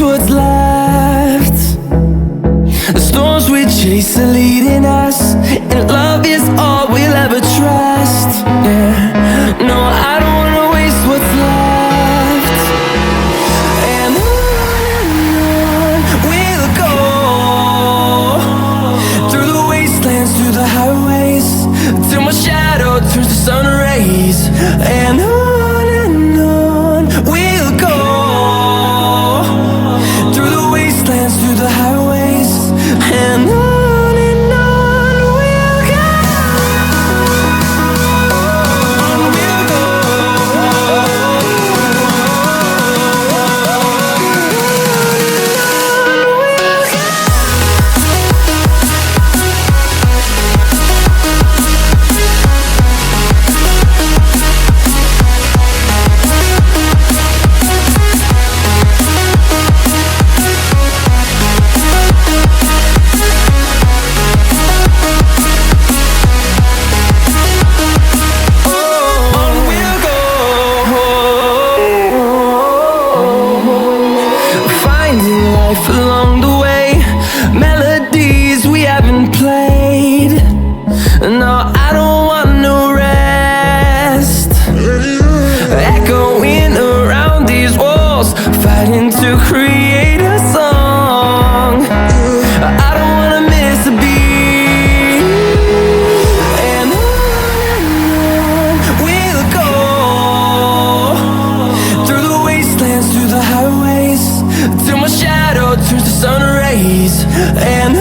what's left. The storms we chase are leading us, and love is all we'll ever trust. Yeah, no, I don't wanna waste what's left. And on we'll go, through the wastelands, through the highways, till my shadow turns to sun rays. And on we'll go, through the wastelands, through the highways, and on we'll go. On we'll go. Finding life along the way, melodies we haven't played. No, I don't want no rest. Echoing around these walls, fighting to create a song. I don't wanna miss a beat. And on we'll go, through the wastelands, through the highways, till my shadow turns to sun rays. And